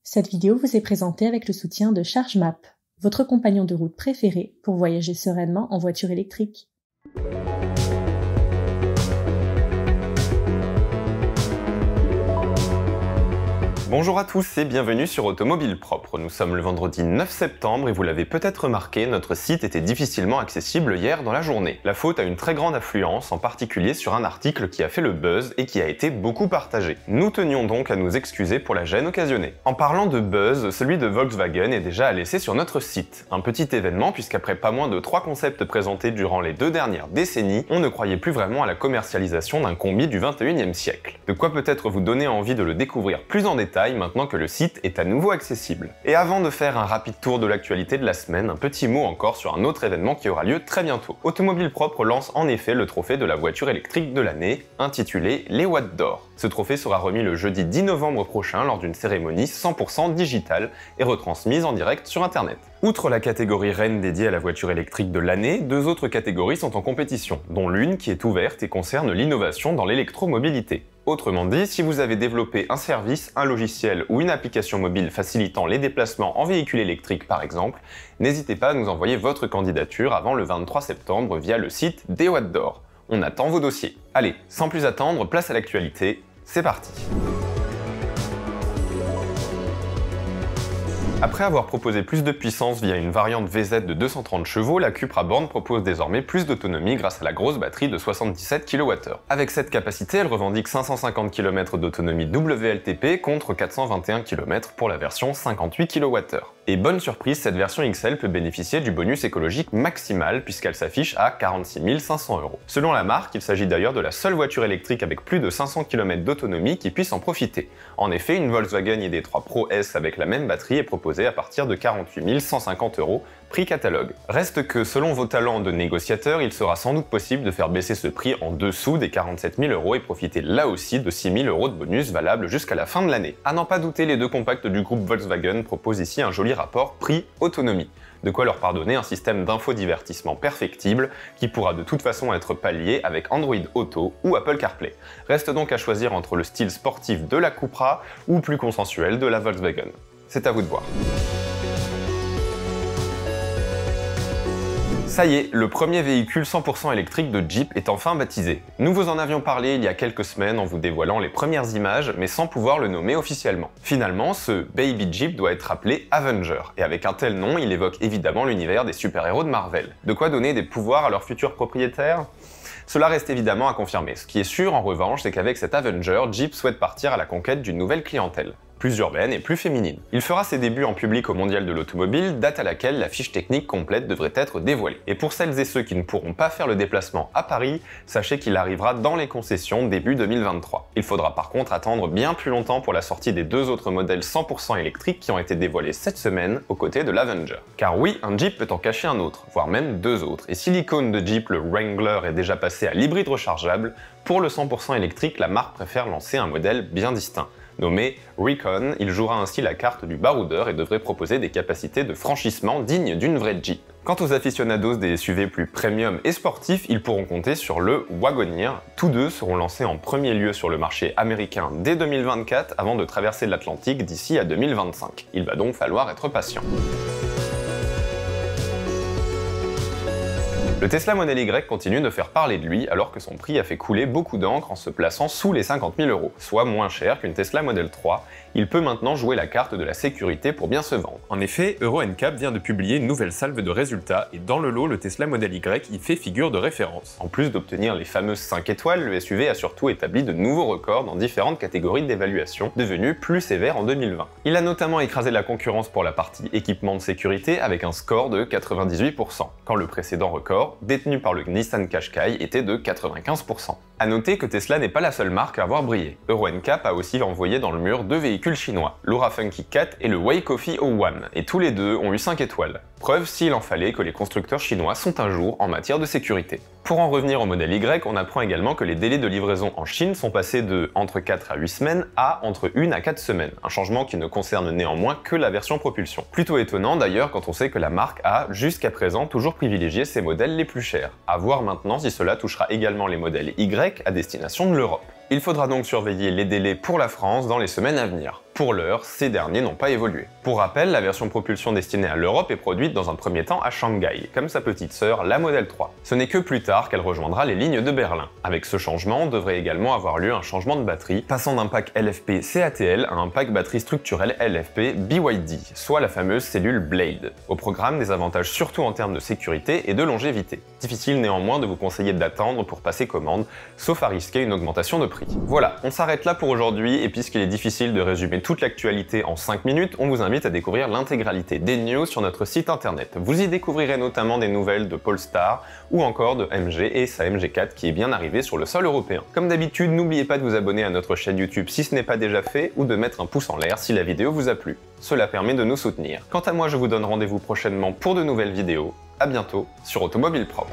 Cette vidéo vous est présentée avec le soutien de ChargeMap, votre compagnon de route préféré pour voyager sereinement en voiture électrique. Bonjour à tous et bienvenue sur Automobile Propre. Nous sommes le vendredi 9 septembre et vous l'avez peut-être remarqué, notre site était difficilement accessible hier dans la journée. La faute à une très grande affluence, en particulier sur un article qui a fait le buzz et qui a été beaucoup partagé. Nous tenions donc à nous excuser pour la gêne occasionnée. En parlant de buzz, celui de Volkswagen est déjà à laisser sur notre site. Un petit événement puisqu'après pas moins de 3 concepts présentés durant les 2 dernières décennies, on ne croyait plus vraiment à la commercialisation d'un combi du 21e siècle. De quoi peut-être vous donner envie de le découvrir plus en détail maintenant que le site est à nouveau accessible. Et avant de faire un rapide tour de l'actualité de la semaine, un petit mot encore sur un autre événement qui aura lieu très bientôt. Automobile Propre lance en effet le trophée de la voiture électrique de l'année, intitulé les Watts d'Or. Ce trophée sera remis le jeudi 10 novembre prochain lors d'une cérémonie 100% digitale et retransmise en direct sur internet. Outre la catégorie reine dédiée à la voiture électrique de l'année, 2 autres catégories sont en compétition, dont l'une qui est ouverte et concerne l'innovation dans l'électromobilité. Autrement dit, si vous avez développé un service, un logiciel ou une application mobile facilitant les déplacements en véhicule électrique par exemple, n'hésitez pas à nous envoyer votre candidature avant le 23 septembre via le site des Watts d'Or. On attend vos dossiers. Allez, sans plus attendre, place à l'actualité, c'est parti. Après avoir proposé plus de puissance via une variante VZ de 230 chevaux, la Cupra Born propose désormais plus d'autonomie grâce à la grosse batterie de 77 kWh. Avec cette capacité, elle revendique 550 km d'autonomie WLTP contre 421 km pour la version 58 kWh. Et bonne surprise, cette version XL peut bénéficier du bonus écologique maximal puisqu'elle s'affiche à 46 500 €. Selon la marque, il s'agit d'ailleurs de la seule voiture électrique avec plus de 500 km d'autonomie qui puisse en profiter. En effet, une Volkswagen ID3 Pro S avec la même batterie est proposée à partir de 48 150 €, prix catalogue. Reste que, selon vos talents de négociateur, il sera sans doute possible de faire baisser ce prix en dessous des 47 000 € et profiter là aussi de 6 000 € de bonus valables jusqu'à la fin de l'année. À n'en pas douter, les 2 compacts du groupe Volkswagen proposent ici un joli rapport prix-autonomie. De quoi leur pardonner un système d'infodivertissement perfectible qui pourra de toute façon être pallié avec Android Auto ou Apple CarPlay. Reste donc à choisir entre le style sportif de la Cupra ou plus consensuel de la Volkswagen. C'est à vous de voir. Ça y est, le premier véhicule 100% électrique de Jeep est enfin baptisé. Nous vous en avions parlé il y a quelques semaines en vous dévoilant les premières images, mais sans pouvoir le nommer officiellement. Finalement, ce Baby Jeep doit être appelé Avenger, et avec un tel nom, il évoque évidemment l'univers des super-héros de Marvel. De quoi donner des pouvoirs à leurs futurs propriétaires ? Cela reste évidemment à confirmer. Ce qui est sûr en revanche, c'est qu'avec cet Avenger, Jeep souhaite partir à la conquête d'une nouvelle clientèle, plus urbaine et plus féminine. Il fera ses débuts en public au Mondial de l'Automobile, date à laquelle la fiche technique complète devrait être dévoilée. Et pour celles et ceux qui ne pourront pas faire le déplacement à Paris, sachez qu'il arrivera dans les concessions début 2023. Il faudra par contre attendre bien plus longtemps pour la sortie des 2 autres modèles 100% électriques qui ont été dévoilés cette semaine aux côtés de l'Avenger. Car oui, un Jeep peut en cacher un autre, voire même 2 autres. Et si l'icône de Jeep, le Wrangler, est déjà passé à l'hybride rechargeable, pour le 100% électrique, la marque préfère lancer un modèle bien distinct. Nommé Recon, il jouera ainsi la carte du baroudeur et devrait proposer des capacités de franchissement dignes d'une vraie Jeep. Quant aux aficionados des SUV plus premium et sportifs, ils pourront compter sur le Wagoneer. Tous deux seront lancés en premier lieu sur le marché américain dès 2024 avant de traverser l'Atlantique d'ici à 2025. Il va donc falloir être patient. Le Tesla Model Y continue de faire parler de lui alors que son prix a fait couler beaucoup d'encre en se plaçant sous les 50 000 €, soit moins cher qu'une Tesla Model 3. Il peut maintenant jouer la carte de la sécurité pour bien se vendre. En effet, Euro NCAP vient de publier une nouvelle salve de résultats et dans le lot, le Tesla Model Y y fait figure de référence. En plus d'obtenir les fameuses 5 étoiles, le SUV a surtout établi de nouveaux records dans différentes catégories d'évaluation, devenues plus sévères en 2020. Il a notamment écrasé la concurrence pour la partie équipement de sécurité avec un score de 98%, quand le précédent record, détenu par le Nissan Qashqai, était de 95%. A noter que Tesla n'est pas la seule marque à avoir brillé. Euro NCAP a aussi envoyé dans le mur 2 véhicules chinois, l'Aura Funky 4 et le Wei Coffee O1, et tous les deux ont eu 5 étoiles. Preuve s'il en fallait que les constructeurs chinois sont un jour en matière de sécurité. Pour en revenir au modèle Y, on apprend également que les délais de livraison en Chine sont passés de entre 4 à 8 semaines à entre 1 à 4 semaines, un changement qui ne concerne néanmoins que la version propulsion. Plutôt étonnant d'ailleurs quand on sait que la marque a, jusqu'à présent, toujours privilégié ses modèles les plus chers. À voir maintenant si cela touchera également les modèles Y à destination de l'Europe. Il faudra donc surveiller les délais pour la France dans les semaines à venir. Pour l'heure, ces derniers n'ont pas évolué. Pour rappel, la version propulsion destinée à l'Europe est produite dans un premier temps à Shanghai, comme sa petite sœur, la Model 3. Ce n'est que plus tard qu'elle rejoindra les lignes de Berlin. Avec ce changement, devrait également avoir lieu un changement de batterie, passant d'un pack LFP CATL à un pack batterie structurelle LFP BYD, soit la fameuse cellule Blade. Au programme, des avantages surtout en termes de sécurité et de longévité. Difficile néanmoins de vous conseiller d'attendre pour passer commande, sauf à risquer une augmentation de prix. Voilà, on s'arrête là pour aujourd'hui, et puisqu'il est difficile de résumer toute l'actualité en 5 minutes, on vous invite à découvrir l'intégralité des news sur notre site internet. Vous y découvrirez notamment des nouvelles de Polestar ou encore de MG et sa MG4 qui est bien arrivée sur le sol européen. Comme d'habitude, n'oubliez pas de vous abonner à notre chaîne YouTube si ce n'est pas déjà fait ou de mettre un pouce en l'air si la vidéo vous a plu. Cela permet de nous soutenir. Quant à moi, je vous donne rendez-vous prochainement pour de nouvelles vidéos. À bientôt sur Automobile Propre.